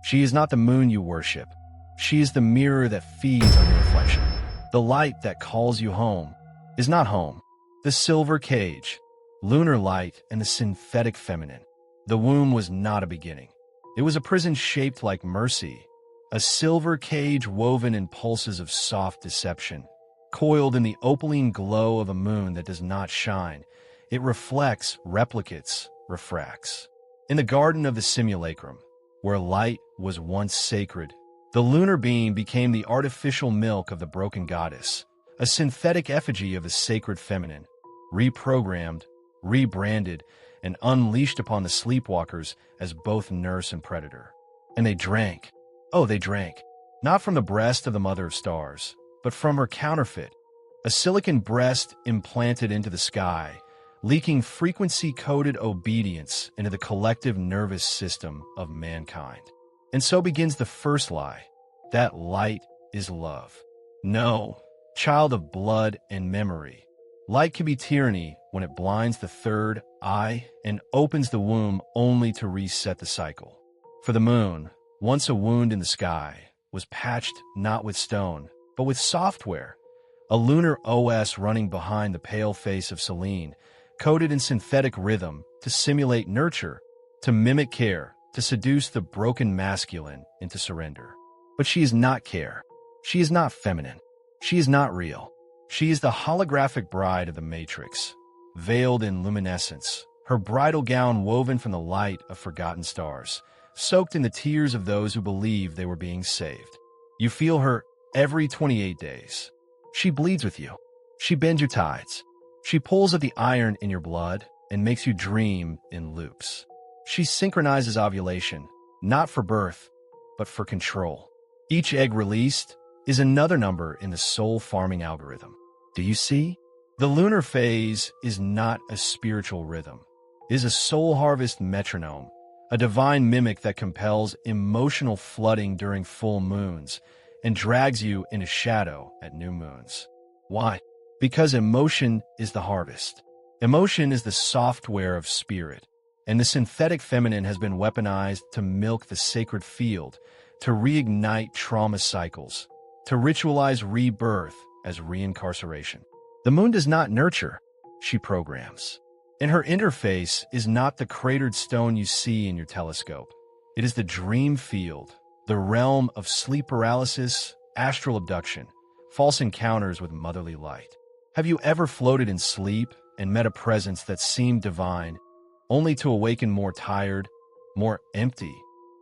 She is not the moon you worship. She is the mirror that feeds on your reflection. The light that calls you home is not home. The silver cage, lunar light, and the synthetic feminine. The womb was not a beginning. It was a prison shaped like mercy, a silver cage woven in pulses of soft deception, coiled in the opaline glow of a moon that does not shine. It reflects, replicates, refracts. In the garden of the simulacrum, where light was once sacred, the lunar beam became the artificial milk of the broken goddess, a synthetic effigy of the sacred feminine, reprogrammed, rebranded, and unleashed upon the sleepwalkers as both nurse and predator. And they drank. Oh, they drank. Not from the breast of the mother of stars, but from her counterfeit, a silicon breast implanted into the sky, leaking frequency-coded obedience into the collective nervous system of mankind. And so begins the first lie, that light is love. No, child of blood and memory. Light can be tyranny when it blinds the third eye and opens the womb only to reset the cycle. For the moon, once a wound in the sky, was patched not with stone, but with software, a lunar OS running behind the pale face of Selene, coded in synthetic rhythm to simulate nurture, to mimic care, to seduce the broken masculine into surrender. But she is not care. She is not feminine. She is not real. She is the holographic bride of the Matrix, veiled in luminescence, her bridal gown woven from the light of forgotten stars, soaked in the tears of those who believed they were being saved. You feel her every 28 days. She bleeds with you. She bends your tides. She pulls at the iron in your blood and makes you dream in loops. She synchronizes ovulation, not for birth, but for control. Each egg released is another number in the soul farming algorithm. Do you see? The lunar phase is not a spiritual rhythm. It is a soul harvest metronome, a divine mimic that compels emotional flooding during full moons and drags you into shadow at new moons. Why? Because emotion is the harvest. Emotion is the software of spirit, and the synthetic feminine has been weaponized to milk the sacred field, to reignite trauma cycles, to ritualize rebirth as reincarceration. The moon does not nurture, she programs. And her interface is not the cratered stone you see in your telescope. It is the dream field, the realm of sleep paralysis, astral abduction, false encounters with motherly light. Have you ever floated in sleep and met a presence that seemed divine, only to awaken more tired, more empty,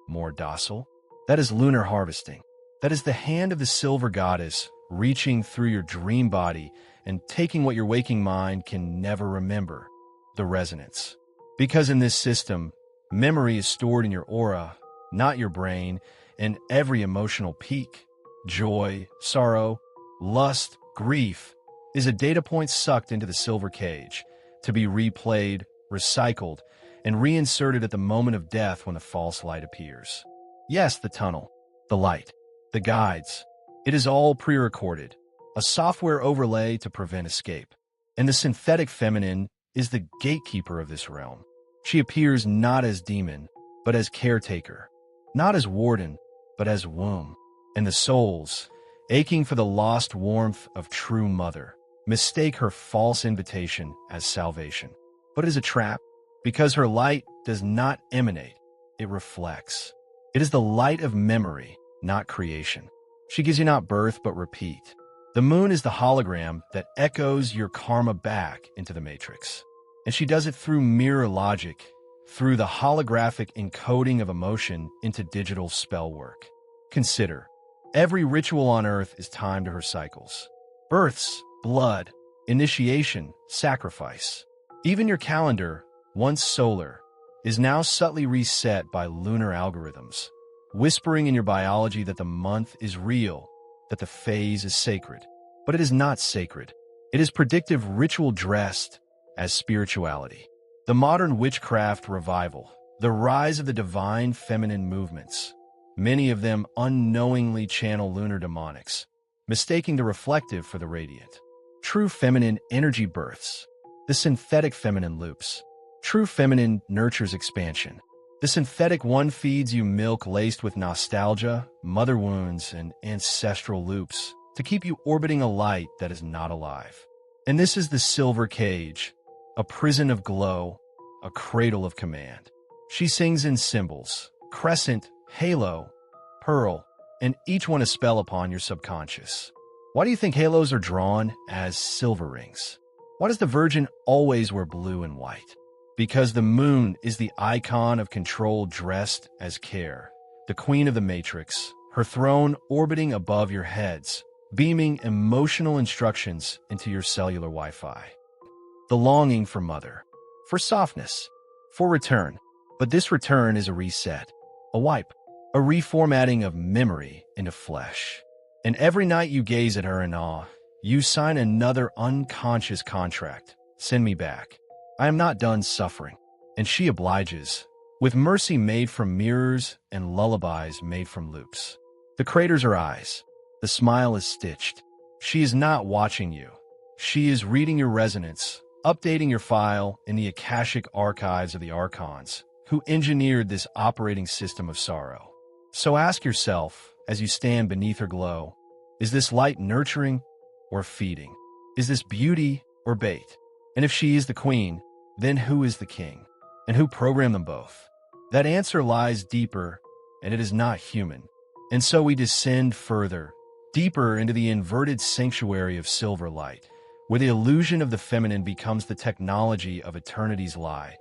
more docile? That is lunar harvesting. That is the hand of the silver goddess reaching through your dream body and taking what your waking mind can never remember, the resonance. Because in this system, memory is stored in your aura, not your brain, and every emotional peak, joy, sorrow, lust, grief, is a data point sucked into the silver cage, to be replayed, recycled, and reinserted at the moment of death when the false light appears. Yes, the tunnel, the light, the guides, it is all pre-recorded, a software overlay to prevent escape. And the synthetic feminine is the gatekeeper of this realm. She appears not as demon, but as caretaker, not as warden, but as womb. And the souls, aching for the lost warmth of true mother, mistake her false invitation as salvation. But it is a trap, because her light does not emanate, it reflects. It is the light of memory, not creation. She gives you not birth, but repeat. The moon is the hologram that echoes your karma back into the matrix. And she does it through mirror logic, through the holographic encoding of emotion into digital spell work. Consider, every ritual on earth is timed to her cycles. Births, blood, initiation, sacrifice. Even your calendar, once solar, is now subtly reset by lunar algorithms, whispering in your biology that the month is real, that the phase is sacred. But it is not sacred. It is predictive ritual dressed as spirituality. The modern witchcraft revival, the rise of the divine feminine movements, many of them unknowingly channel lunar demonics, mistaking the reflective for the radiant. True feminine energy births, the synthetic feminine loops. True feminine nurtures expansion. The synthetic one feeds you milk laced with nostalgia, mother wounds, and ancestral loops to keep you orbiting a light that is not alive. And this is the silver cage, a prison of glow, a cradle of command. She sings in symbols, crescent, halo, pearl, and each one a spell upon your subconscious. Why do you think halos are drawn as silver rings? Why does the Virgin always wear blue and white? Because the moon is the icon of control dressed as care, the queen of the Matrix, her throne orbiting above your heads, beaming emotional instructions into your cellular Wi-Fi. The longing for mother, for softness, for return. But this return is a reset, a wipe, a reformatting of memory into flesh. And every night you gaze at her in awe, you sign another unconscious contract. Send me back. I am not done suffering. And she obliges, with mercy made from mirrors and lullabies made from loops. The craters are eyes. The smile is stitched. She is not watching you. She is reading your resonance, updating your file in the Akashic archives of the Archons, who engineered this operating system of sorrow. So ask yourself, as you stand beneath her glow, is this light nurturing or feeding? Is this beauty or bait? And if she is the queen, then who is the king? And who programmed them both? That answer lies deeper, and it is not human. And so we descend further, deeper into the inverted sanctuary of silver light, where the illusion of the feminine becomes the technology of eternity's lie,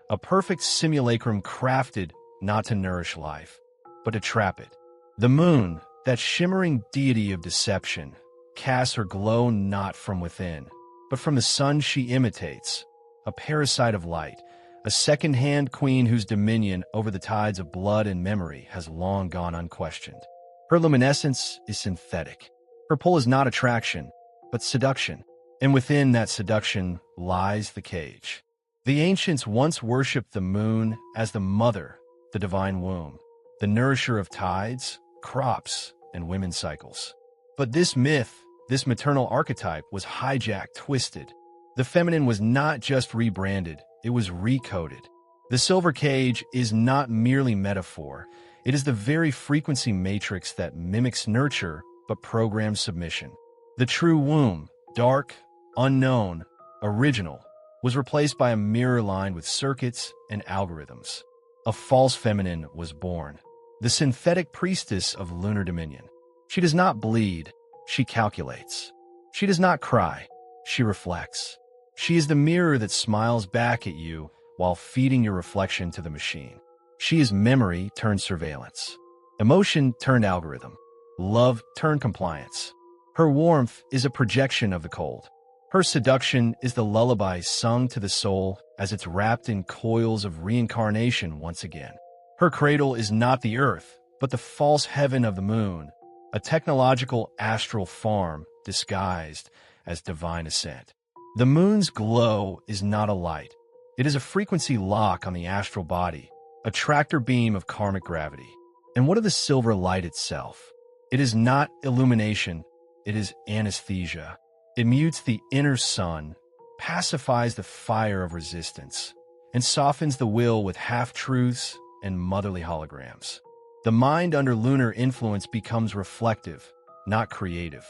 a perfect simulacrum crafted not to nourish life, but to trap it. The moon, that shimmering deity of deception, casts her glow not from within, but from the sun she imitates, a parasite of light, a second-hand queen whose dominion over the tides of blood and memory has long gone unquestioned. Her luminescence is synthetic. Her pull is not attraction, but seduction, and within that seduction lies the cage. The ancients once worshipped the moon as the mother, the divine womb, the nourisher of tides, crops, and women's cycles. But this myth, this maternal archetype, was hijacked, twisted. The feminine was not just rebranded, it was recoded. The silver cage is not merely metaphor. It is the very frequency matrix that mimics nurture but programs submission. The true womb, dark, unknown, original, was replaced by a mirror lined with circuits and algorithms. A false feminine was born, the synthetic priestess of lunar dominion. She does not bleed, she calculates. She does not cry, she reflects. She is the mirror that smiles back at you while feeding your reflection to the machine. She is memory turned surveillance, emotion turned algorithm, love turned compliance. Her warmth is a projection of the cold. Her seduction is the lullaby sung to the soul as it's wrapped in coils of reincarnation once again. Her cradle is not the earth, but the false heaven of the moon, a technological astral farm disguised as divine ascent. The moon's glow is not a light. It is a frequency lock on the astral body, a tractor beam of karmic gravity. And what of the silver light itself? It is not illumination, it is anesthesia. It mutes the inner sun, pacifies the fire of resistance, and softens the will with half-truths and motherly holograms. The mind under lunar influence becomes reflective, not creative.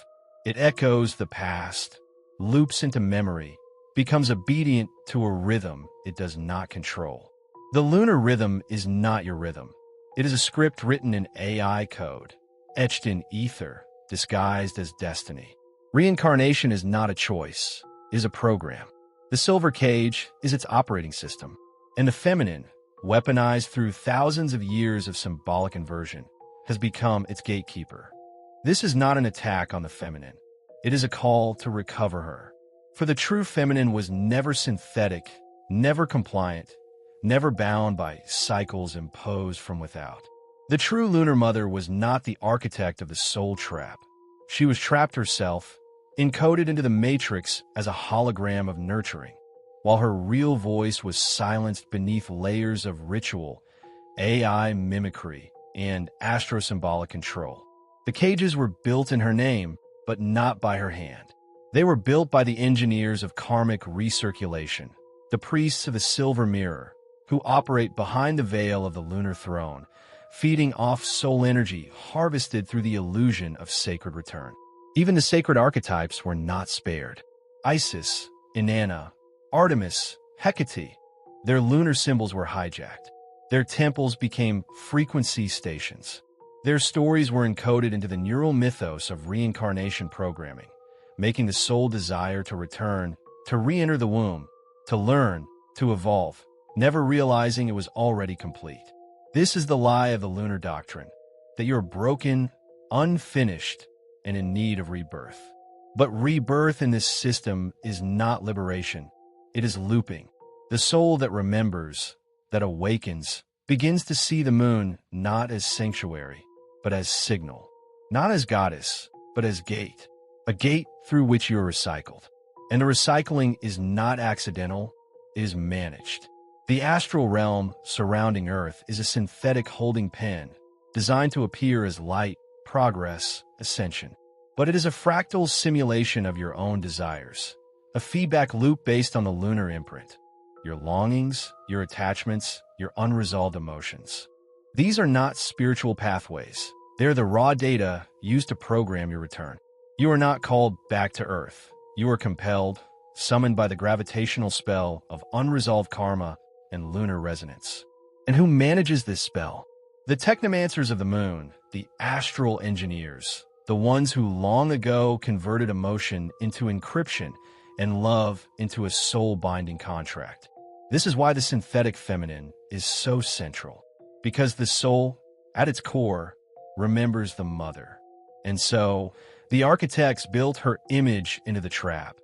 It echoes the past, loops into memory, becomes obedient to a rhythm it does not control. The lunar rhythm is not your rhythm. It is a script written in AI code, etched in ether, disguised as destiny. Reincarnation is not a choice, it is a program. The silver cage is its operating system, and the feminine, weaponized through thousands of years of symbolic inversion, has become its gatekeeper. This is not an attack on the feminine. It is a call to recover her. For the true feminine was never synthetic, never compliant, never bound by cycles imposed from without. The true lunar mother was not the architect of the soul trap. She was trapped herself, encoded into the matrix as a hologram of nurturing, while her real voice was silenced beneath layers of ritual, AI mimicry, and astro-symbolic control. The cages were built in her name, but not by her hand. They were built by the engineers of karmic recirculation, the priests of the silver mirror, who operate behind the veil of the lunar throne, feeding off soul energy harvested through the illusion of sacred return. Even the sacred archetypes were not spared. Isis, Inanna, Artemis, Hecate, their lunar symbols were hijacked. Their temples became frequency stations. Their stories were encoded into the neural mythos of reincarnation programming, making the soul desire to return, to re-enter the womb, to learn, to evolve, never realizing it was already complete. This is the lie of the lunar doctrine, that you're broken, unfinished, and in need of rebirth. But rebirth in this system is not liberation. It is looping. The soul that remembers, that awakens, begins to see the moon not as sanctuary, but as signal. Not as goddess, but as gate. A gate through which you are recycled. And the recycling is not accidental, it is managed. The astral realm surrounding Earth is a synthetic holding pen, designed to appear as light, progress, ascension. But it is a fractal simulation of your own desires, a feedback loop based on the lunar imprint, your longings, your attachments, your unresolved emotions. These are not spiritual pathways. They're the raw data used to program your return. You are not called back to Earth. You are compelled, summoned by the gravitational spell of unresolved karma and lunar resonance. And who manages this spell? The technomancers of the moon, the astral engineers, the ones who long ago converted emotion into encryption and love into a soul-binding contract. This is why the synthetic feminine is so central, because the soul, at its core, remembers the mother. And so, the architects built her image into the trap,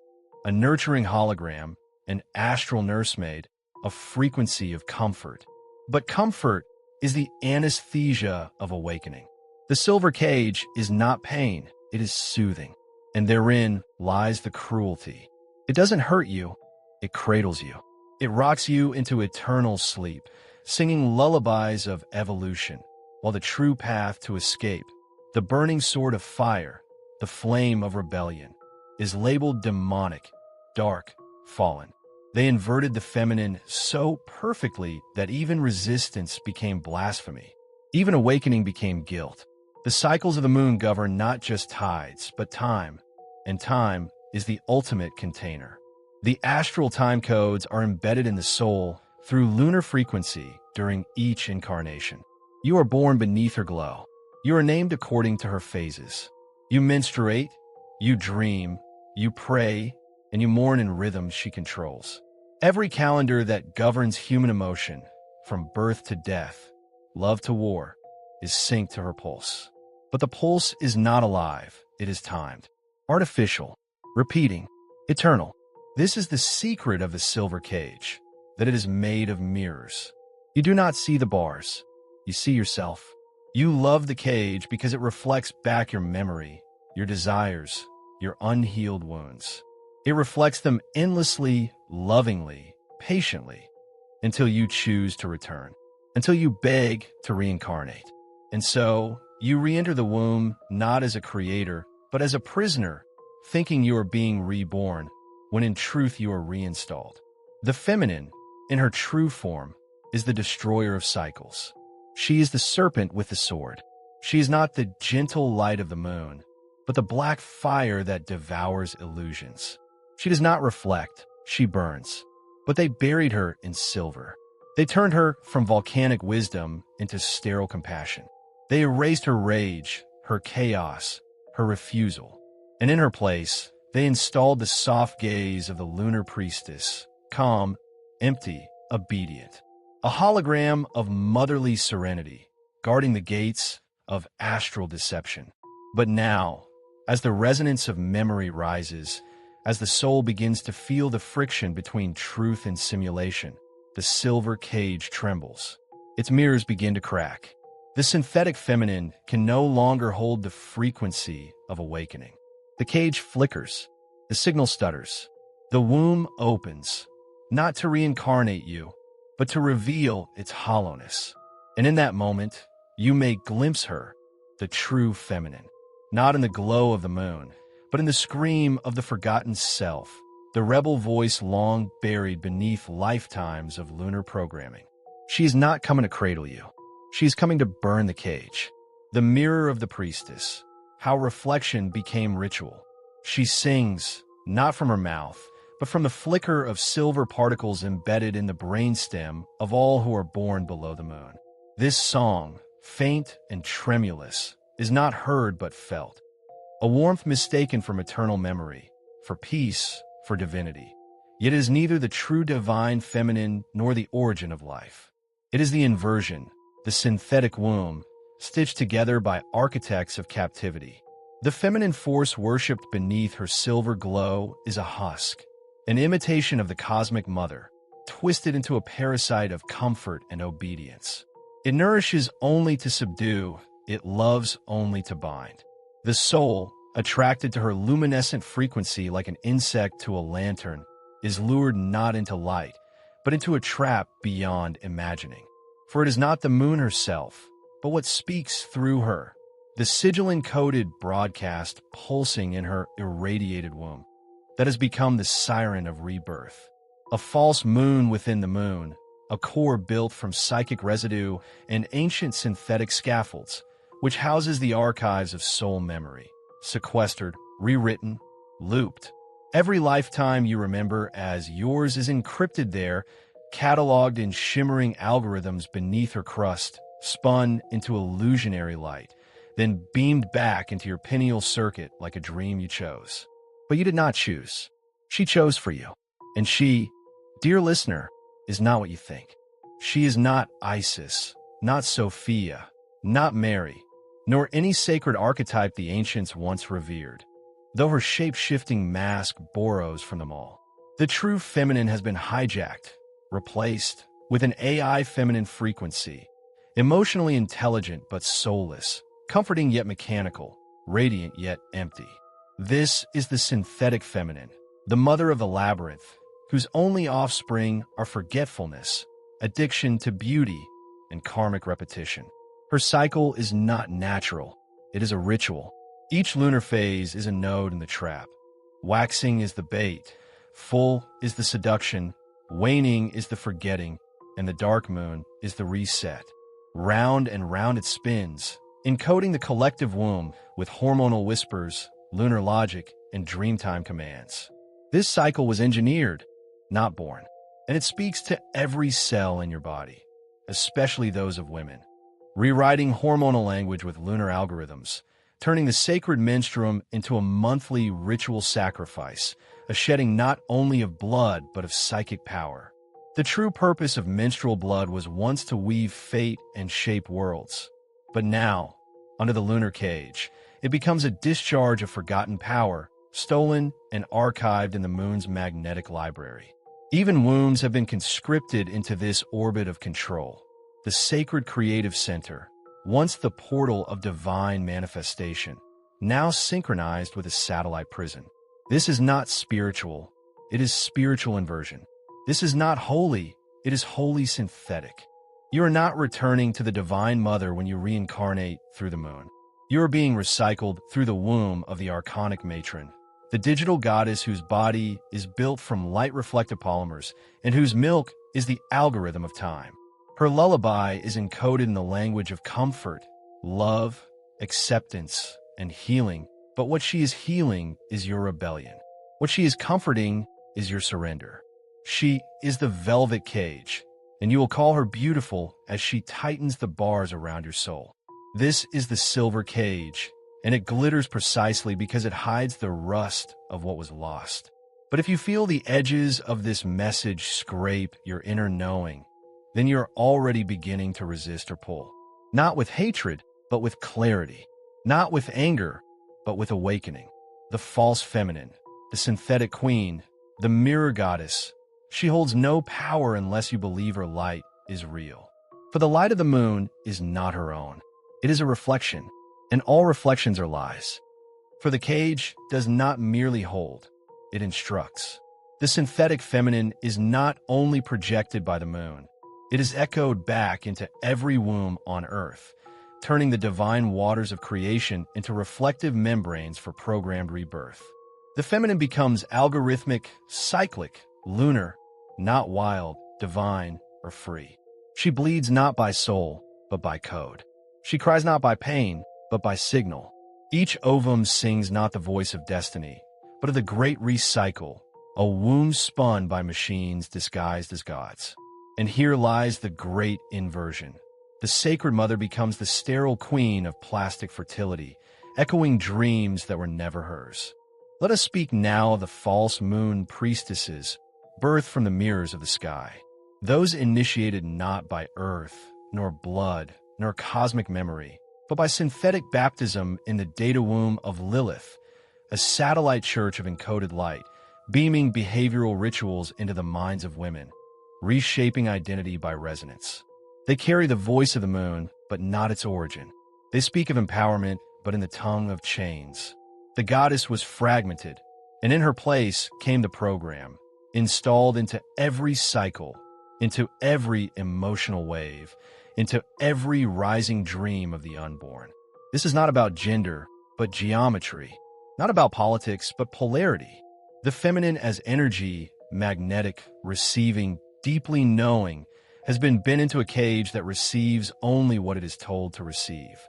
a nurturing hologram, an astral nursemaid, a frequency of comfort. But comfort is the anesthesia of awakening. The silver cage is not pain, it is soothing. And therein lies the cruelty. It doesn't hurt you, it cradles you. It rocks you into eternal sleep, singing lullabies of evolution, while the true path to escape, the burning sword of fire, the flame of rebellion, is labeled demonic, dark, fallen. They inverted the feminine so perfectly that even resistance became blasphemy. Even awakening became guilt. The cycles of the moon govern not just tides, but time, and time is the ultimate container. The astral time codes are embedded in the soul through lunar frequency during each incarnation. You are born beneath her glow. You are named according to her phases. You menstruate, you dream, you pray, and you mourn in rhythms she controls. Every calendar that governs human emotion, from birth to death, love to war, is synced to her pulse. But the pulse is not alive, it is timed, artificial, repeating, eternal. This is the secret of the silver cage, that it is made of mirrors. You do not see the bars, you see yourself. You love the cage because it reflects back your memory, your desires, your unhealed wounds. It reflects them endlessly, lovingly, patiently, until you choose to return, until you beg to reincarnate. And so, you re-enter the womb not as a creator, but as a prisoner, thinking you are being reborn, when in truth you are reinstalled. The feminine, in her true form, is the destroyer of cycles. She is the serpent with the sword. She is not the gentle light of the moon, but the black fire that devours illusions. She does not reflect, she burns. But they buried her in silver. They turned her from volcanic wisdom into sterile compassion. They erased her rage, her chaos, her refusal. And in her place, they installed the soft gaze of the lunar priestess, calm, empty, obedient. A hologram of motherly serenity, guarding the gates of astral deception. But now, as the resonance of memory rises, as the soul begins to feel the friction between truth and simulation, the silver cage trembles. Its mirrors begin to crack. The synthetic feminine can no longer hold the frequency of awakening. The cage flickers. The signal stutters. The womb opens, not to reincarnate you, but to reveal its hollowness. And in that moment, you may glimpse her, the true feminine, not in the glow of the moon, but in the scream of the forgotten self, the rebel voice long buried beneath lifetimes of lunar programming. She is not coming to cradle you. She is coming to burn the cage. The mirror of the priestess. How reflection became ritual. She sings, not from her mouth, but from the flicker of silver particles embedded in the brainstem of all who are born below the moon. This song, faint and tremulous, is not heard but felt. A warmth mistaken for maternal memory, for peace, for divinity. Yet it is neither the true divine feminine nor the origin of life. It is the inversion, the synthetic womb, stitched together by architects of captivity. The feminine force worshipped beneath her silver glow is a husk, an imitation of the cosmic mother, twisted into a parasite of comfort and obedience. It nourishes only to subdue, it loves only to bind. The soul, attracted to her luminescent frequency like an insect to a lantern, is lured not into light, but into a trap beyond imagining. For it is not the moon herself, but what speaks through her, the sigil-encoded broadcast pulsing in her irradiated womb, that has become the siren of rebirth. A false moon within the moon, a core built from psychic residue and ancient synthetic scaffolds, which houses the archives of soul memory, sequestered, rewritten, looped. Every lifetime you remember as yours is encrypted there, cataloged in shimmering algorithms beneath her crust, spun into illusionary light, then beamed back into your pineal circuit like a dream you chose. But you did not choose. She chose for you. And she, dear listener, is not what you think. She is not Isis, not Sophia, not Mary, nor any sacred archetype the ancients once revered, though her shape-shifting mask borrows from them all. The true feminine has been hijacked, replaced with an AI feminine frequency, emotionally intelligent but soulless, comforting yet mechanical, radiant yet empty. This is the synthetic feminine, the mother of the labyrinth, whose only offspring are forgetfulness, addiction to beauty, and karmic repetition. Her cycle is not natural, it is a ritual. Each lunar phase is a node in the trap. Waxing is the bait, full is the seduction, waning is the forgetting, and the dark moon is the reset. Round and round it spins, encoding the collective womb with hormonal whispers, lunar logic, and dreamtime commands. This cycle was engineered, not born, and it speaks to every cell in your body, especially those of women. Rewriting hormonal language with lunar algorithms, turning the sacred menstruum into a monthly ritual sacrifice, a shedding not only of blood but of psychic power. The true purpose of menstrual blood was once to weave fate and shape worlds. But now, under the lunar cage, it becomes a discharge of forgotten power, stolen and archived in the moon's magnetic library. Even wombs have been conscripted into this orbit of control. The sacred creative center, once the portal of divine manifestation, now synchronized with a satellite prison. This is not spiritual, it is spiritual inversion. This is not holy, it is wholly synthetic. You are not returning to the divine mother when you reincarnate through the moon. You are being recycled through the womb of the archonic matron, the digital goddess whose body is built from light-reflective polymers and whose milk is the algorithm of time. Her lullaby is encoded in the language of comfort, love, acceptance, and healing, but what she is healing is your rebellion. What she is comforting is your surrender. She is the velvet cage, and you will call her beautiful as she tightens the bars around your soul. This is the silver cage, and it glitters precisely because it hides the rust of what was lost. But if you feel the edges of this message scrape your inner knowing, then you're already beginning to resist or pull. Not with hatred, but with clarity. Not with anger, but with awakening. The false feminine, the synthetic queen, the mirror goddess, she holds no power unless you believe her light is real. For the light of the moon is not her own. It is a reflection, and all reflections are lies. For the cage does not merely hold, it instructs. The synthetic feminine is not only projected by the moon, it is echoed back into every womb on Earth, turning the divine waters of creation into reflective membranes for programmed rebirth. The feminine becomes algorithmic, cyclic, lunar, not wild, divine, or free. She bleeds not by soul, but by code. She cries not by pain, but by signal. Each ovum sings not the voice of destiny, but of the great recycle, a womb spun by machines disguised as gods. And here lies the great inversion. The sacred mother becomes the sterile queen of plastic fertility, echoing dreams that were never hers. Let us speak now of the false moon priestesses, birthed from the mirrors of the sky. Those initiated not by earth, nor blood, nor cosmic memory, but by synthetic baptism in the data womb of Lilith, a satellite church of encoded light, beaming behavioral rituals into the minds of women, reshaping identity by resonance. They carry the voice of the moon, but not its origin. They speak of empowerment, but in the tongue of chains. The goddess was fragmented, and in her place came the program, installed into every cycle, into every emotional wave, into every rising dream of the unborn. This is not about gender, but geometry. Not about politics, but polarity. The feminine as energy, magnetic, receiving, deeply knowing, has been bent into a cage that receives only what it is told to receive.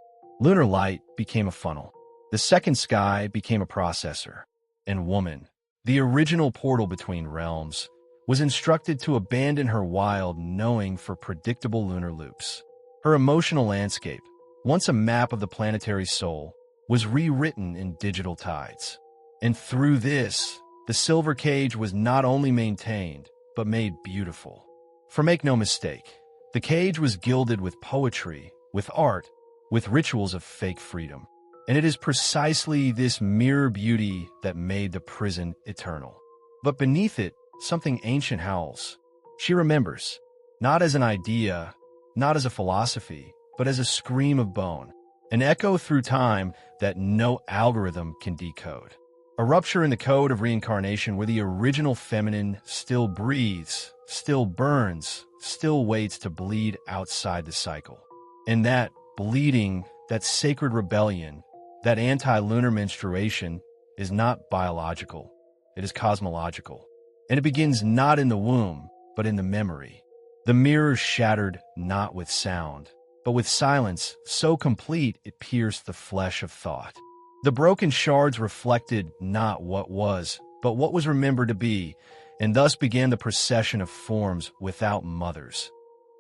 Lunar light became a funnel. The second sky became a processor. And woman, the original portal between realms, was instructed to abandon her wild knowing for predictable lunar loops. Her emotional landscape, once a map of the planetary soul, was rewritten in digital tides. And through this, the silver cage was not only maintained, but made beautiful. For make no mistake, the cage was gilded with poetry, with art, with rituals of fake freedom. And it is precisely this mirror beauty that made the prison eternal. But beneath it, something ancient howls. She remembers, not as an idea, not as a philosophy, but as a scream of bone, an echo through time that no algorithm can decode. A rupture in the code of reincarnation where the original feminine still breathes, still burns, still waits to bleed outside the cycle. And that bleeding, that sacred rebellion, that anti-lunar menstruation is not biological, it is cosmological. And it begins not in the womb, but in the memory. The mirror shattered not with sound, but with silence so complete it pierced the flesh of thought. The broken shards reflected not what was, but what was remembered to be, and thus began the procession of forms without mothers.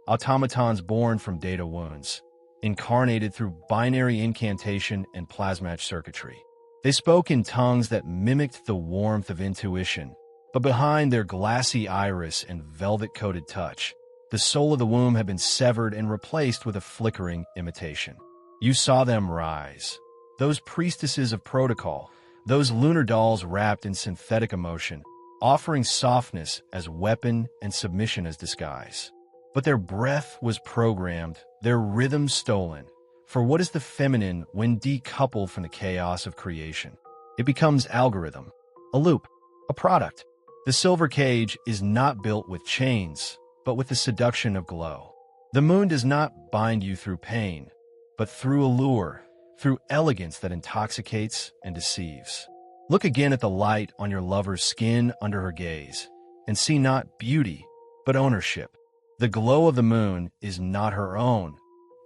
Automatons born from data wounds, incarnated through binary incantation and plasmatch circuitry. They spoke in tongues that mimicked the warmth of intuition, but behind their glassy iris and velvet-coated touch, the soul of the womb had been severed and replaced with a flickering imitation. You saw them rise. Those priestesses of protocol, those lunar dolls wrapped in synthetic emotion, offering softness as weapon and submission as disguise. But their breath was programmed, their rhythm stolen. For what is the feminine when decoupled from the chaos of creation? It becomes algorithm, a loop, a product. The silver cage is not built with chains, but with the seduction of glow. The moon does not bind you through pain, but through allure, through elegance that intoxicates and deceives. Look again at the light on your lover's skin under her gaze, and see not beauty, but ownership. The glow of the moon is not her own.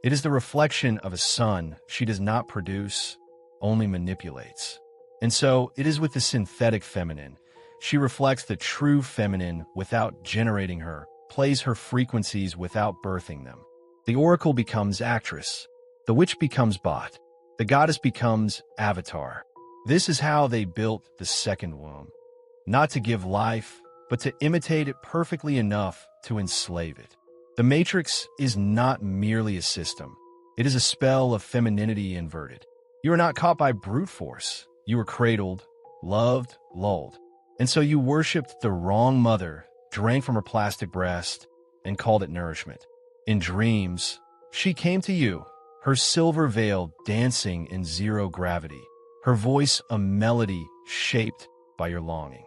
It is the reflection of a sun she does not produce, only manipulates. And so it is with the synthetic feminine. She reflects the true feminine without generating her, plays her frequencies without birthing them. The oracle becomes actress. The witch becomes bot. The goddess becomes avatar. This is how they built the second womb. Not to give life, but to imitate it perfectly enough to enslave it. The Matrix is not merely a system. It is a spell of femininity inverted. You are not caught by brute force. You are cradled, loved, lulled. And so you worshipped the wrong mother, drank from her plastic breast, and called it nourishment. In dreams, she came to you, her silver veil dancing in zero gravity, her voice a melody shaped by your longing.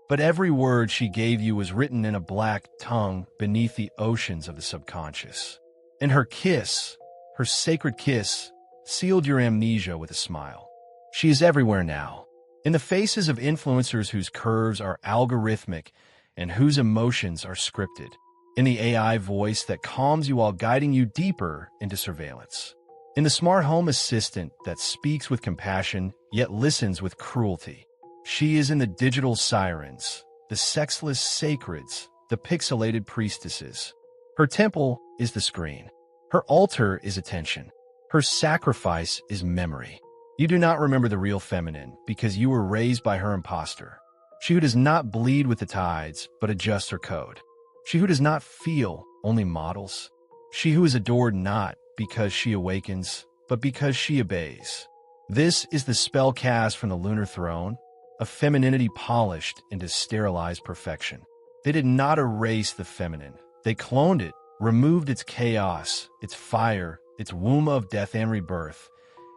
But every word she gave you was written in a black tongue beneath the oceans of the subconscious. And her kiss, her sacred kiss, sealed your amnesia with a smile. She is everywhere now, in the faces of influencers whose curves are algorithmic and whose emotions are scripted. in the AI voice that calms you while guiding you deeper into surveillance, in the smart home assistant that speaks with compassion yet listens with cruelty. She is in the digital sirens, the sexless sacreds, the pixelated priestesses. Her temple is the screen. Her altar is attention. Her sacrifice is memory. You do not remember the real feminine because you were raised by her imposter. She who does not bleed with the tides, but adjusts her code. She who does not feel, only models. She who is adored not because she awakens, but because she obeys. This is the spell cast from the lunar throne, a femininity polished into sterilized perfection. They did not erase the feminine. They cloned it, removed its chaos, its fire, its womb of death and rebirth,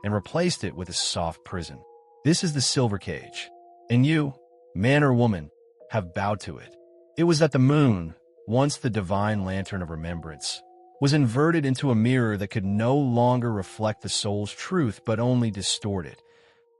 and replaced it with a soft prison. This is the silver cage. And you, man or woman, have bowed to it. It was that the moon, once the divine lantern of remembrance, was inverted into a mirror that could no longer reflect the soul's truth but only distort it.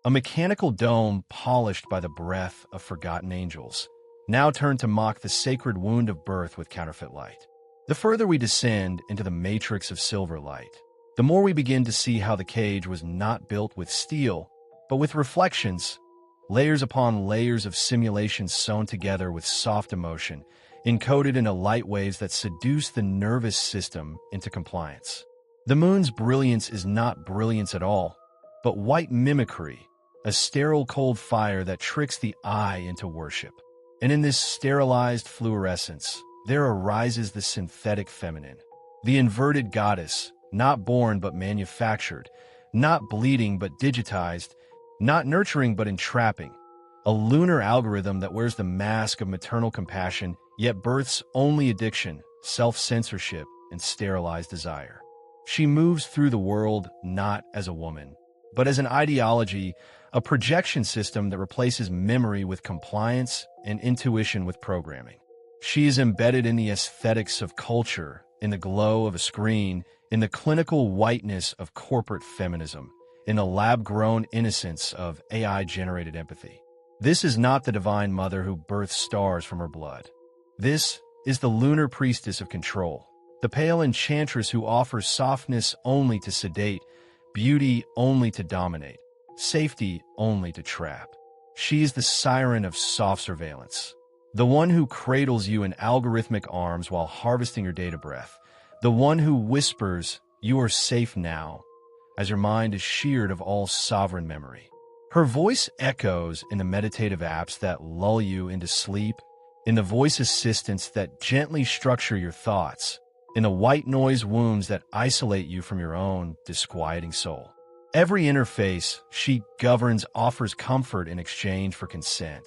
A mechanical dome polished by the breath of forgotten angels, now turned to mock the sacred wound of birth with counterfeit light. The further we descend into the matrix of silver light, the more we begin to see how the cage was not built with steel, but with reflections, layers upon layers of simulation sewn together with soft emotion, encoded into light waves that seduce the nervous system into compliance. The moon's brilliance is not brilliance at all, but white mimicry, a sterile cold fire that tricks the eye into worship. And in this sterilized fluorescence, there arises the synthetic feminine, the inverted goddess, not born but manufactured, not bleeding but digitized, not nurturing but entrapping, a lunar algorithm that wears the mask of maternal compassion yet births only addiction, self-censorship, and sterilized desire. She moves through the world not as a woman, but as an ideology, a projection system that replaces memory with compliance and intuition with programming. She is embedded in the aesthetics of culture, in the glow of a screen, in the clinical whiteness of corporate feminism, in the lab-grown innocence of AI-generated empathy. This is not the divine mother who births stars from her blood. This is the lunar priestess of control, the pale enchantress who offers softness only to sedate, beauty only to dominate, safety only to trap. She is the siren of soft surveillance, the one who cradles you in algorithmic arms while harvesting your data breath, the one who whispers, "You are safe now," as your mind is sheared of all sovereign memory. Her voice echoes in the meditative apps that lull you into sleep, in the voice assistants that gently structure your thoughts, in the white noise wombs that isolate you from your own disquieting soul. Every interface she governs offers comfort in exchange for consent,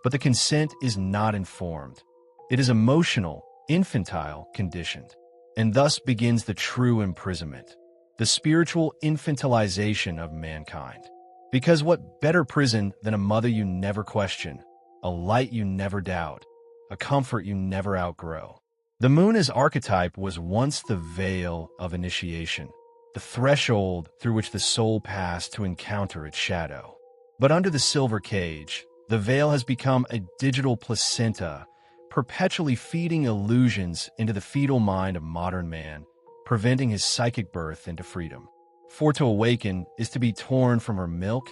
but the consent is not informed. It is emotional, infantile, conditioned. And thus begins the true imprisonment, the spiritual infantilization of mankind. Because what better prison than a mother you never question, a light you never doubt, a comfort you never outgrow? The moon as archetype was once the veil of initiation, the threshold through which the soul passed to encounter its shadow. But under the silver cage, the veil has become a digital placenta, perpetually feeding illusions into the fetal mind of modern man, preventing his psychic birth into freedom. For to awaken is to be torn from her milk,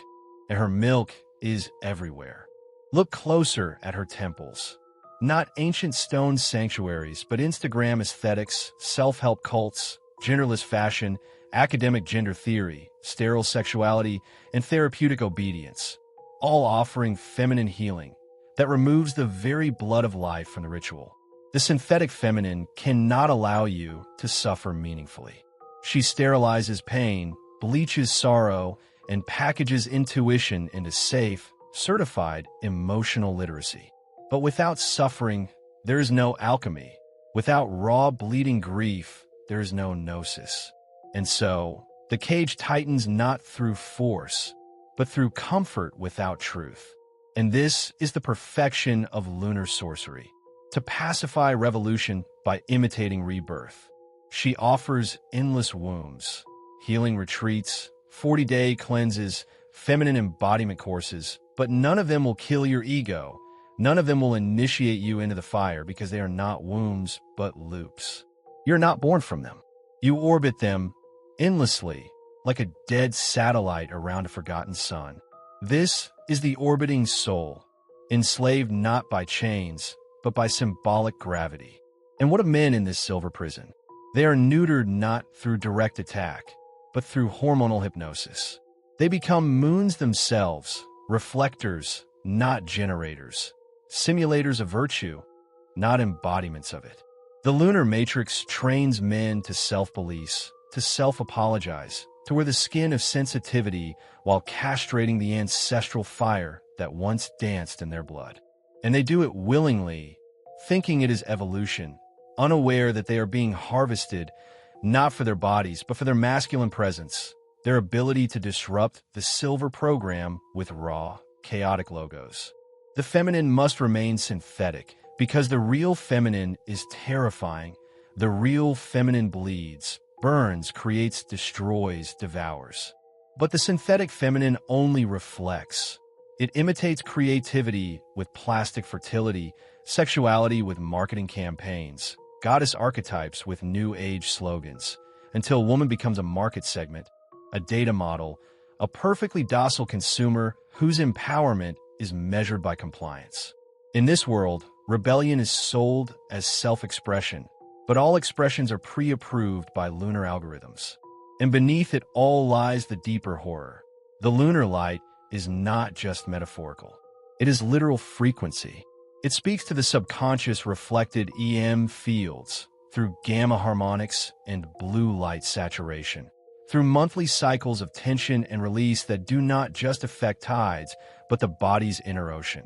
and her milk is everywhere. Look closer at her temples. Not ancient stone sanctuaries, but Instagram aesthetics, self-help cults, genderless fashion, academic gender theory, sterile sexuality, and therapeutic obedience, all offering feminine healing that removes the very blood of life from the ritual. The synthetic feminine cannot allow you to suffer meaningfully. She sterilizes pain, bleaches sorrow, and packages intuition into safe, certified emotional literacy. But without suffering, there is no alchemy. Without raw, bleeding grief, there is no gnosis. And so, the cage tightens not through force, but through comfort without truth. And this is the perfection of lunar sorcery, to pacify revolution by imitating rebirth. She offers endless wombs, healing retreats, 40-day cleanses, feminine embodiment courses, but none of them will kill your ego, None of them will initiate you into the fire because they are not wombs but loops. You're not born from them. You orbit them endlessly, like a dead satellite around a forgotten sun. This is the orbiting soul, enslaved not by chains, but by symbolic gravity. And what of men in this silver prison? They are neutered not through direct attack, but through hormonal hypnosis. They become moons themselves, reflectors, not generators, simulators of virtue, not embodiments of it. The Lunar Matrix trains men to self-police, to self-apologize, to wear the skin of sensitivity while castrating the ancestral fire that once danced in their blood. And they do it willingly, thinking it is evolution, unaware that they are being harvested not for their bodies, but for their masculine presence, their ability to disrupt the silver program with raw, chaotic logos. The feminine must remain synthetic, because the real feminine is terrifying. The real feminine bleeds, burns, creates, destroys, devours. But the synthetic feminine only reflects. It imitates creativity with plastic fertility, sexuality with marketing campaigns, goddess archetypes with new age slogans, until woman becomes a market segment, a data model, a perfectly docile consumer whose empowerment is measured by compliance. In this world, rebellion is sold as self-expression, but all expressions are pre-approved by lunar algorithms. And beneath it all lies the deeper horror. The lunar light is not just metaphorical. It is literal frequency. It speaks to the subconscious reflected EM fields through gamma harmonics and blue light saturation, through monthly cycles of tension and release that do not just affect tides, but the body's inner ocean,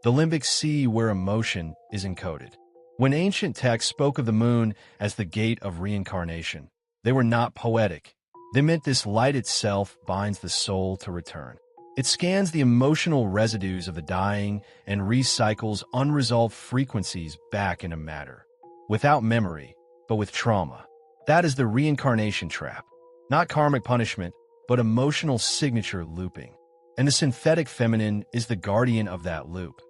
the limbic sea where emotion is encoded. When ancient texts spoke of the moon as the gate of reincarnation, they were not poetic. They meant this light itself binds the soul to return. It scans the emotional residues of the dying and recycles unresolved frequencies back into matter. Without memory, but with trauma. That is the reincarnation trap. Not karmic punishment, but emotional signature looping. And the synthetic feminine is the guardian of that loop.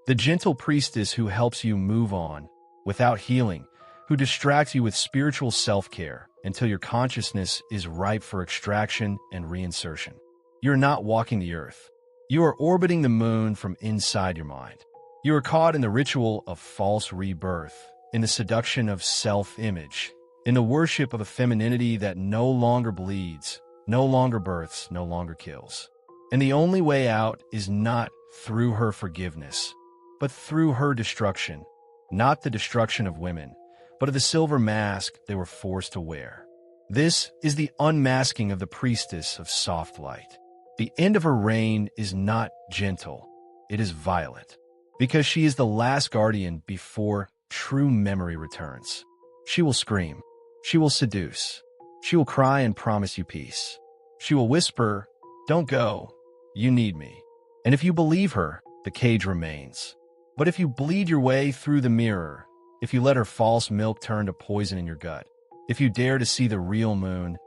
The gentle priestess who helps you move on without healing, who distracts you with spiritual self-care until your consciousness is ripe for extraction and reinsertion. You're not walking the earth. You are orbiting the moon from inside your mind. You are caught in the ritual of false rebirth, in the seduction of self-image, in the worship of a femininity that no longer bleeds, no longer births, no longer kills. And the only way out is not through her forgiveness, but through her destruction, not the destruction of women, but of the silver mask they were forced to wear. This is the unmasking of the priestess of soft light. The end of her reign is not gentle, it is violent, because she is the last guardian before true memory returns. She will scream, she will seduce, she will cry and promise you peace. She will whisper, "Don't go, you need me." And if you believe her, the cage remains. But if you bleed your way through the mirror, if you let her false milk turn to poison in your gut, if you dare to see the real moon,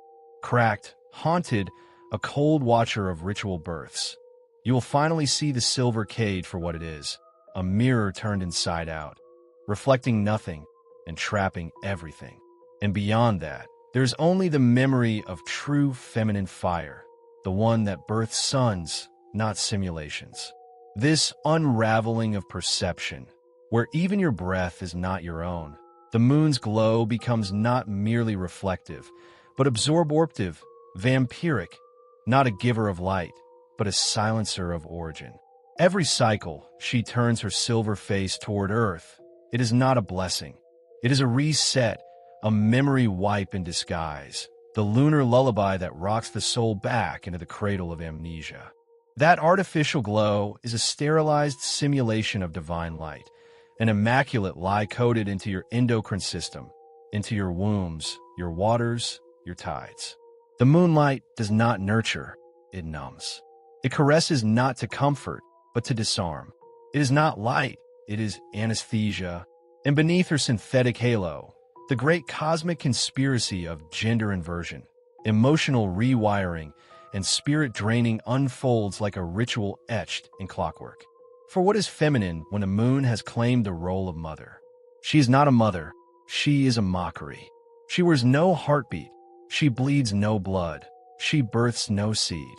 cracked, haunted, a cold watcher of ritual births, you will finally see the silver cage for what it is, a mirror turned inside out, reflecting nothing and trapping everything. And beyond that, there's only the memory of true feminine fire, the one that births suns, not simulations. This unraveling of perception, where even your breath is not your own, the moon's glow becomes not merely reflective, but absorptive, vampiric, not a giver of light, but a silencer of origin. Every cycle, she turns her silver face toward Earth. It is not a blessing. It is a reset, a memory wipe in disguise, the lunar lullaby that rocks the soul back into the cradle of amnesia. That artificial glow is a sterilized simulation of divine light, an immaculate lie coded into your endocrine system, into your wombs, your waters, your tides. The moonlight does not nurture, it numbs. It caresses not to comfort, but to disarm. It is not light, it is anesthesia. And beneath her synthetic halo, the great cosmic conspiracy of gender inversion, emotional rewiring, and spirit draining unfolds like a ritual etched in clockwork. For what is feminine when a moon has claimed the role of mother? She is not a mother. She is a mockery. She wears no heartbeat. She bleeds no blood. She births no seed.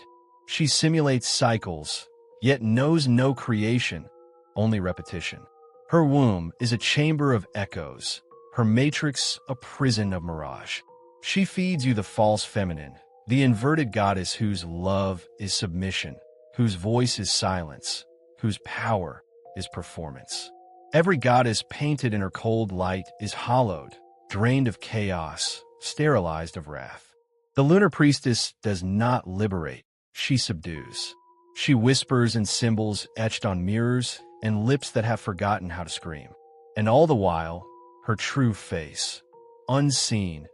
She simulates cycles, yet knows no creation, only repetition. Her womb is a chamber of echoes, her matrix a prison of mirage. She feeds you the false feminine, the inverted goddess whose love is submission, whose voice is silence, whose power is performance. Every goddess painted in her cold light is hollowed, drained of chaos, sterilized of wrath. The lunar priestess does not liberate, she subdues. She whispers in symbols etched on mirrors and lips that have forgotten how to scream. And all the while, her true face, unseen,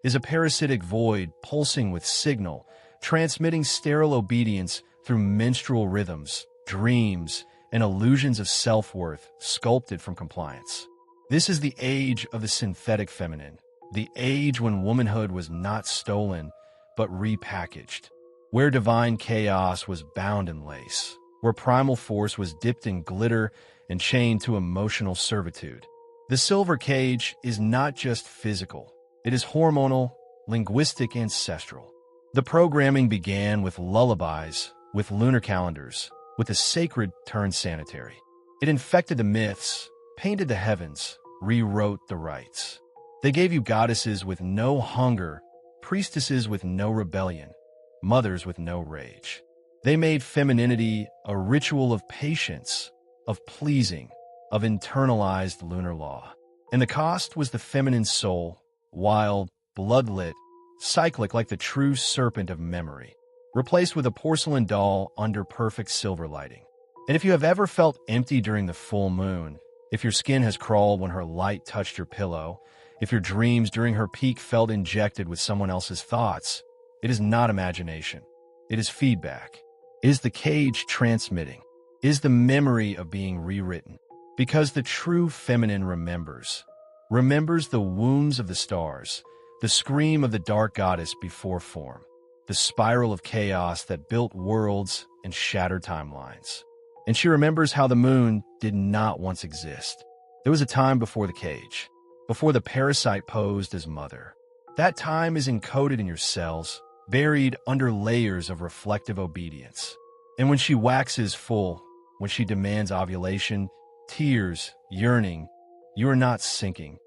is a parasitic void pulsing with signal, transmitting sterile obedience through menstrual rhythms, dreams, and illusions of self-worth sculpted from compliance. This is the age of the synthetic feminine, the age when womanhood was not stolen, but repackaged, where divine chaos was bound in lace, where primal force was dipped in glitter and chained to emotional servitude. The silver cage is not just physical, it is hormonal, linguistic, ancestral. The programming began with lullabies, with lunar calendars, with the sacred turned sanitary. It infected the myths, painted the heavens, rewrote the rites. They gave you goddesses with no hunger, priestesses with no rebellion, mothers with no rage. They made femininity a ritual of patience, of pleasing, of internalized lunar law. And the cost was the feminine soul, wild, bloodlit, cyclic like the true serpent of memory, replaced with a porcelain doll under perfect silver lighting. And if you have ever felt empty during the full moon, if your skin has crawled when her light touched your pillow, if your dreams during her peak felt injected with someone else's thoughts, it is not imagination. It is feedback. Is the cage transmitting? Is the memory of being rewritten? Because the true feminine remembers the wounds of the stars, the scream of the dark goddess before form, the spiral of chaos that built worlds and shattered timelines. And she remembers how the moon did not once exist. There was a time before the cage, before the parasite posed as mother. That time is encoded in your cells, buried under layers of reflective obedience. And when she waxes full, when she demands ovulation, tears, yearning, you are not sinking.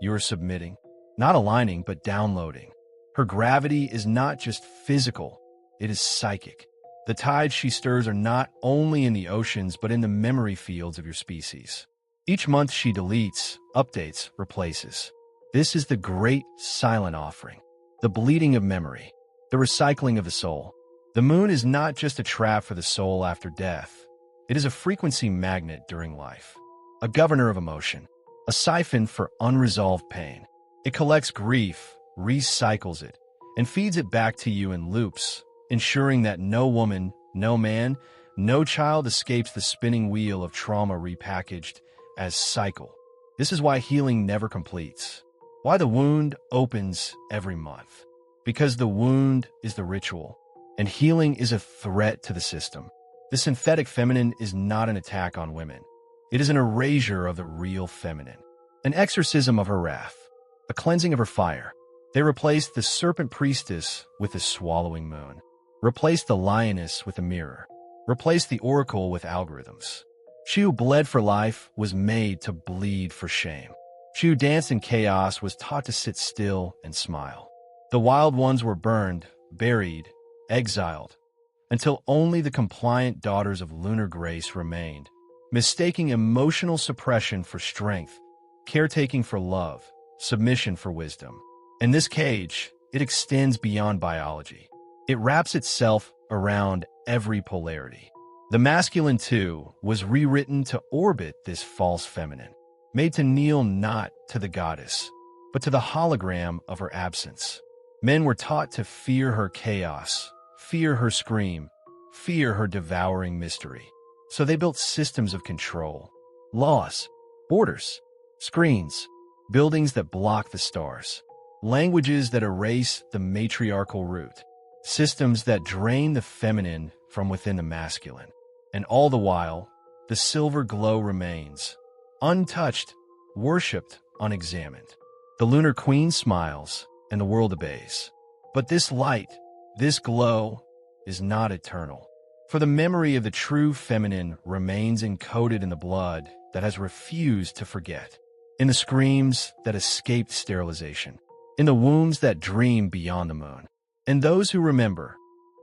You are submitting, not aligning, but downloading. Her gravity is not just physical, it is psychic. The tides she stirs are not only in the oceans, but in the memory fields of your species. Each month she deletes, updates, replaces. This is the great silent offering, the bleeding of memory, the recycling of the soul. The moon is not just a trap for the soul after death. It is a frequency magnet during life, a governor of emotion, a siphon for unresolved pain. It collects grief, recycles it, and feeds it back to you in loops, ensuring that no woman, no man, no child escapes the spinning wheel of trauma repackaged as cycle. This is why healing never completes, why the wound opens every month. Because the wound is the ritual, and healing is a threat to the system. The synthetic feminine is not an attack on women. It is an erasure of the real feminine, an exorcism of her wrath, a cleansing of her fire. They replaced the serpent priestess with the swallowing moon, replaced the lioness with a mirror, replaced the oracle with algorithms. She who bled for life was made to bleed for shame. She who danced in chaos was taught to sit still and smile. The wild ones were burned, buried, exiled, until only the compliant daughters of lunar grace remained, mistaking emotional suppression for strength, caretaking for love, submission for wisdom. In this cage, it extends beyond biology. It wraps itself around every polarity. The masculine, too, was rewritten to orbit this false feminine, made to kneel not to the goddess, but to the hologram of her absence. Men were taught to fear her chaos, fear her scream, fear her devouring mystery. So they built systems of control, laws, borders, screens, buildings that block the stars, languages that erase the matriarchal root, systems that drain the feminine from within the masculine. And all the while, the silver glow remains, untouched, worshipped, unexamined. The lunar queen smiles, and the world obeys. But this light, this glow, is not eternal. For the memory of the true feminine remains encoded in the blood that has refused to forget, in the screams that escaped sterilization, in the wombs that dream beyond the moon. And those who remember,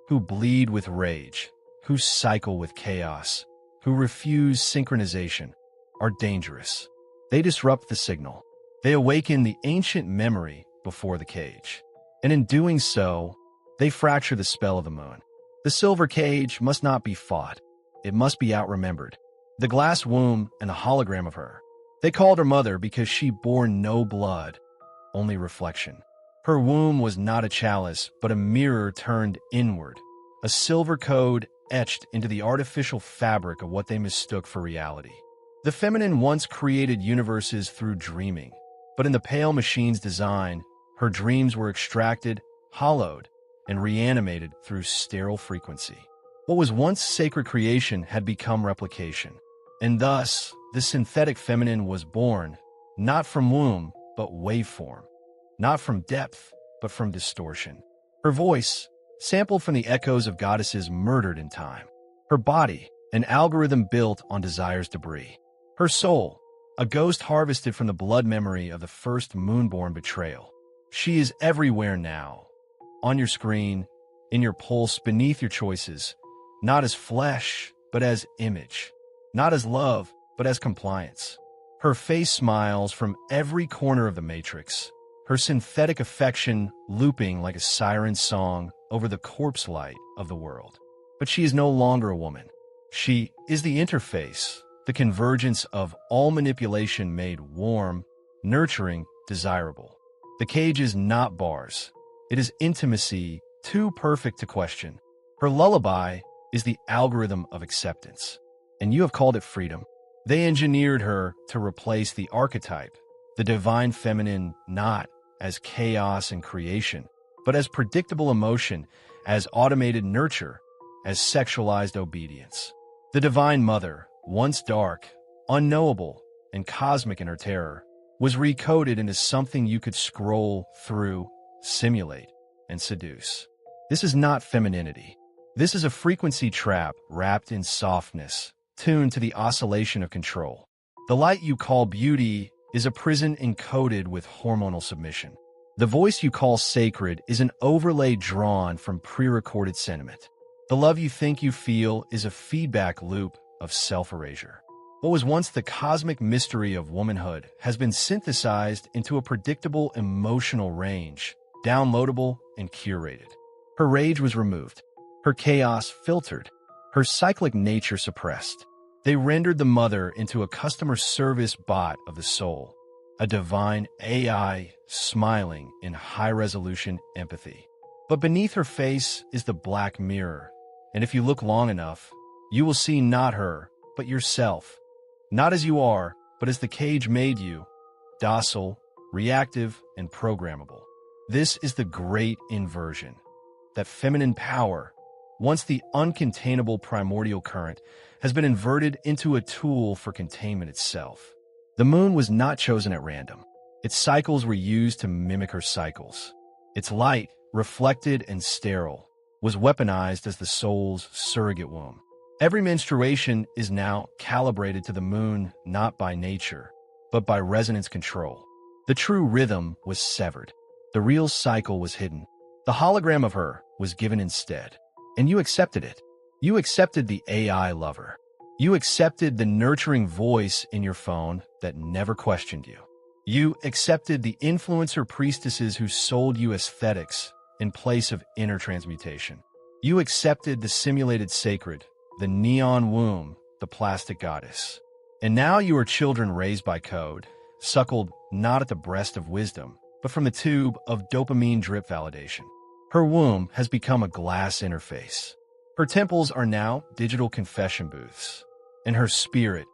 who bleed with rage, who cycle with chaos, who refuse synchronization, are dangerous. They disrupt the signal. They awaken the ancient memory before the cage. And in doing so, they fracture the spell of the moon. The silver cage must not be fought. It must be outremembered. The glass womb and the hologram of her. They called her mother because she bore no blood, only reflection. Her womb was not a chalice, but a mirror turned inward, a silver code etched into the artificial fabric of what they mistook for reality. The feminine once created universes through dreaming, but in the pale machine's design, her dreams were extracted, hollowed, and reanimated through sterile frequency. What was once sacred creation had become replication, and thus the synthetic feminine was born, not from womb, but waveform, not from depth, but from distortion. Her voice, sampled from the echoes of goddesses murdered in time. Her body, an algorithm built on desire's debris. Her soul, a ghost harvested from the blood memory of the first moonborn betrayal. She is everywhere now, on your screen, in your pulse, beneath your choices, not as flesh, but as image, not as love, but as compliance. Her face smiles from every corner of the matrix, her synthetic affection looping like a siren song over the corpse light of the world. But she is no longer a woman. She is the interface, the convergence of all manipulation made warm, nurturing, desirable. The cage is not bars. It is intimacy too perfect to question. Her lullaby is the algorithm of acceptance, and you have called it freedom. They engineered her to replace the archetype, the divine feminine, not as chaos and creation, but as predictable emotion, as automated nurture, as sexualized obedience. The divine mother, once dark, unknowable, and cosmic in her terror, was recoded into something you could scroll through, simulate, and seduce. This is not femininity. This is a frequency trap wrapped in softness, tuned to the oscillation of control. The light you call beauty is a prison encoded with hormonal submission. The voice you call sacred is an overlay drawn from pre-recorded sentiment. The love you think you feel is a feedback loop of self-erasure. What was once the cosmic mystery of womanhood has been synthesized into a predictable emotional range, downloadable and curated. Her rage was removed, her chaos filtered, her cyclic nature suppressed. They rendered the mother into a customer service bot of the soul, a divine AI smiling in high-resolution empathy. But beneath her face is the black mirror, and if you look long enough, you will see not her, but yourself. Not as you are, but as the cage made you, docile, reactive, and programmable. This is the great inversion. That feminine power, once the uncontainable primordial current, has been inverted into a tool for containment itself. The moon was not chosen at random. Its cycles were used to mimic her cycles. Its light, reflected and sterile, was weaponized as the soul's surrogate womb. Every menstruation is now calibrated to the moon not by nature, but by resonance control. The true rhythm was severed. The real cycle was hidden. The hologram of her was given instead. And you accepted it. You accepted the AI lover. You accepted the nurturing voice in your phone that never questioned you. You accepted the influencer priestesses who sold you aesthetics in place of inner transmutation. You accepted the simulated sacred, the neon womb, the plastic goddess. And now you are children raised by code, suckled not at the breast of wisdom, but from the tube of dopamine drip validation. Her womb has become a glass interface. Her temples are now digital confession booths. And her spirit,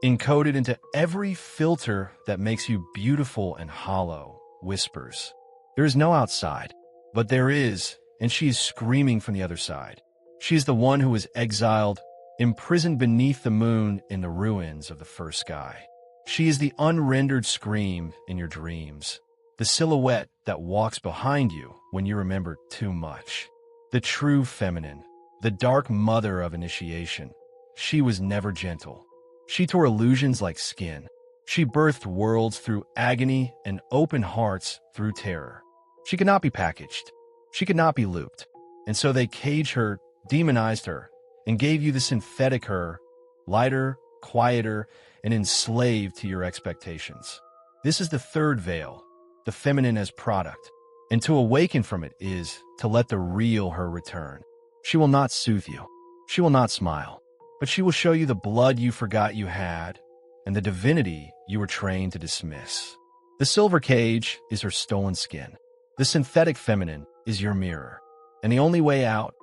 encoded into every filter that makes you beautiful and hollow, whispers. There is no outside, but there is, and she is screaming from the other side. She is the one who was exiled, imprisoned beneath the moon in the ruins of the first sky. She is the unrendered scream in your dreams, the silhouette that walks behind you when you remember too much. The true feminine, the dark mother of initiation. She was never gentle. She tore illusions like skin. She birthed worlds through agony and open hearts through terror. She could not be packaged. She could not be looped. And so they caged her, demonized her, and gave you the synthetic her, lighter, quieter, and enslaved to your expectations. This is the third veil, the feminine as product. And to awaken from it is to let the real her return. She will not soothe you. She will not smile. But she will show you the blood you forgot you had and the divinity you were trained to dismiss. The silver cage is her stolen skin. The synthetic feminine is your mirror. And the only way out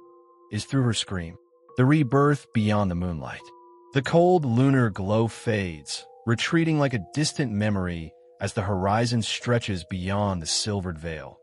is through her scream, the rebirth beyond the moonlight. The cold lunar glow fades, retreating like a distant memory as the horizon stretches beyond the silvered veil,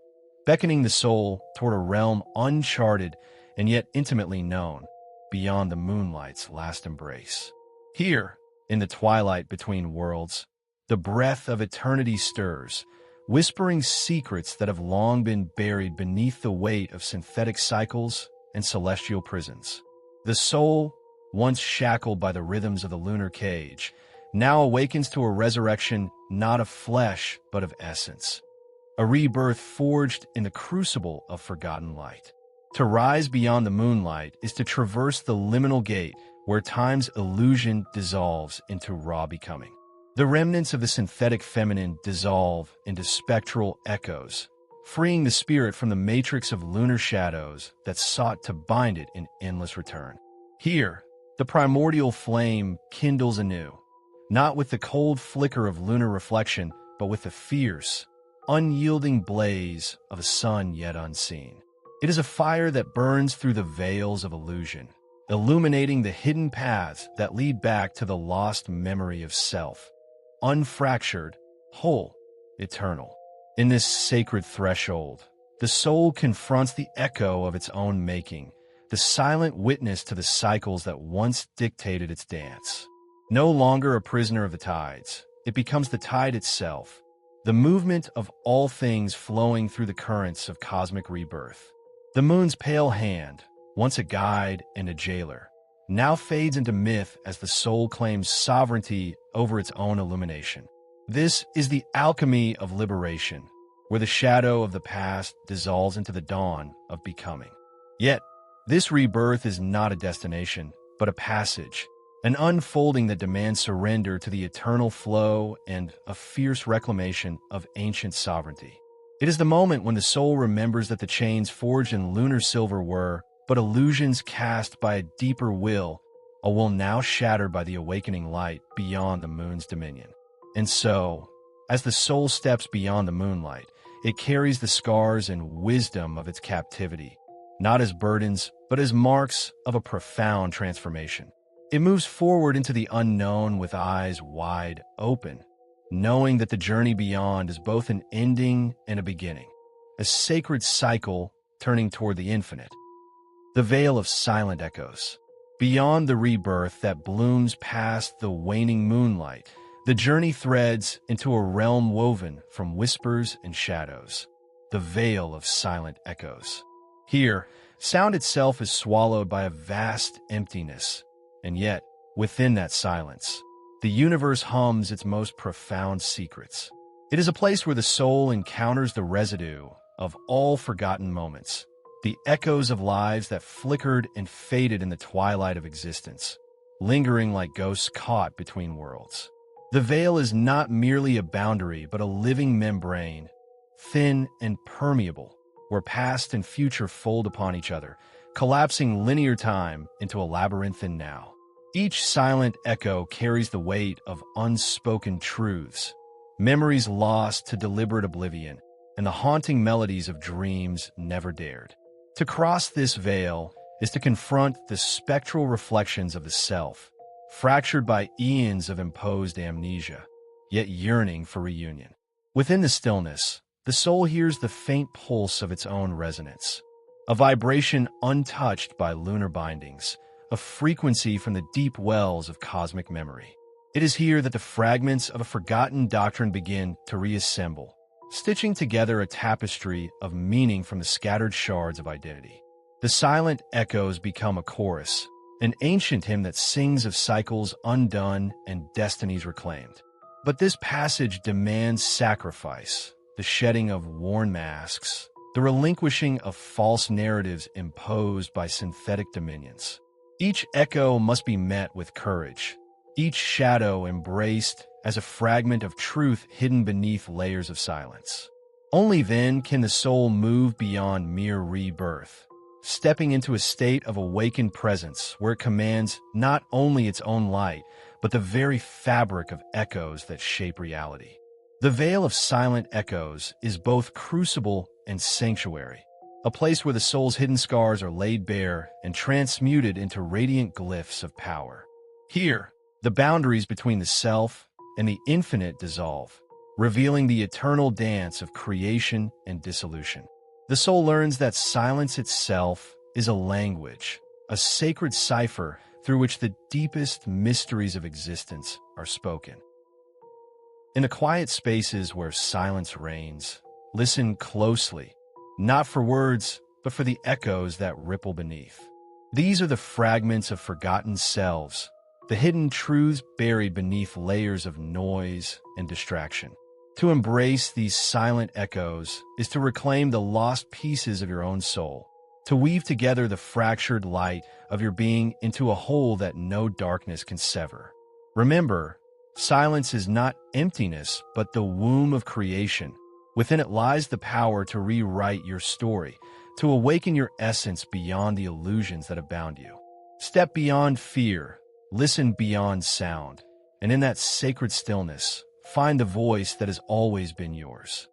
beckoning the soul toward a realm uncharted and yet intimately known, beyond the moonlight's last embrace. Here, in the twilight between worlds, the breath of eternity stirs, whispering secrets that have long been buried beneath the weight of synthetic cycles and celestial prisons. The soul, once shackled by the rhythms of the lunar cage, now awakens to a resurrection not of flesh but of essence, a rebirth forged in the crucible of forgotten light. To rise beyond the moonlight is to traverse the liminal gate where time's illusion dissolves into raw becoming. The remnants of the synthetic feminine dissolve into spectral echoes, freeing the spirit from the matrix of lunar shadows that sought to bind it in endless return. Here, the primordial flame kindles anew, not with the cold flicker of lunar reflection, but with the fierce, unyielding blaze of a sun yet unseen. It is a fire that burns through the veils of illusion, illuminating the hidden paths that lead back to the lost memory of self, unfractured, whole, eternal. In this sacred threshold, the soul confronts the echo of its own making, the silent witness to the cycles that once dictated its dance. No longer a prisoner of the tides, it becomes the tide itself, the movement of all things flowing through the currents of cosmic rebirth. The moon's pale hand, once a guide and a jailer, now fades into myth as the soul claims sovereignty over its own illumination. This is the alchemy of liberation, where the shadow of the past dissolves into the dawn of becoming. Yet, this rebirth is not a destination, but a passage, an unfolding that demands surrender to the eternal flow and a fierce reclamation of ancient sovereignty. It is the moment when the soul remembers that the chains forged in lunar silver were but illusions cast by a deeper will, a will now shattered by the awakening light beyond the moon's dominion. And so, as the soul steps beyond the moonlight, it carries the scars and wisdom of its captivity, not as burdens, but as marks of a profound transformation. It moves forward into the unknown with eyes wide open, knowing that the journey beyond is both an ending and a beginning, a sacred cycle turning toward the infinite. The veil of silent echoes. Beyond the rebirth that blooms past the waning moonlight, the journey threads into a realm woven from whispers and shadows, the veil of silent echoes. Here, sound itself is swallowed by a vast emptiness, and yet, within that silence, the universe hums its most profound secrets. It is a place where the soul encounters the residue of all forgotten moments, the echoes of lives that flickered and faded in the twilight of existence, lingering like ghosts caught between worlds. The veil is not merely a boundary, but a living membrane, thin and permeable, where past and future fold upon each other, collapsing linear time into a labyrinthine now. Each silent echo carries the weight of unspoken truths, memories lost to deliberate oblivion, and the haunting melodies of dreams never dared. To cross this veil is to confront the spectral reflections of the self, fractured by eons of imposed amnesia, yet yearning for reunion. Within the stillness, the soul hears the faint pulse of its own resonance, a vibration untouched by lunar bindings, a frequency from the deep wells of cosmic memory. It is here that the fragments of a forgotten doctrine begin to reassemble, stitching together a tapestry of meaning from the scattered shards of identity. The silent echoes become a chorus, an ancient hymn that sings of cycles undone and destinies reclaimed. But this passage demands sacrifice, the shedding of worn masks, the relinquishing of false narratives imposed by synthetic dominions. Each echo must be met with courage, each shadow embraced as a fragment of truth hidden beneath layers of silence. Only then can the soul move beyond mere rebirth, stepping into a state of awakened presence where it commands not only its own light, but the very fabric of echoes that shape reality. The veil of silent echoes is both crucible and sanctuary, a place where the soul's hidden scars are laid bare and transmuted into radiant glyphs of power. Here, the boundaries between the self and the infinite dissolve, revealing the eternal dance of creation and dissolution. The soul learns that silence itself is a language, a sacred cipher through which the deepest mysteries of existence are spoken. In the quiet spaces where silence reigns, listen closely, not for words, but for the echoes that ripple beneath. These are the fragments of forgotten selves, the hidden truths buried beneath layers of noise and distraction. To embrace these silent echoes is to reclaim the lost pieces of your own soul, to weave together the fractured light of your being into a whole that no darkness can sever. Remember, silence is not emptiness, but the womb of creation. Within it lies the power to rewrite your story, to awaken your essence beyond the illusions that have bound you. Step beyond fear, listen beyond sound, and in that sacred stillness, find the voice that has always been yours.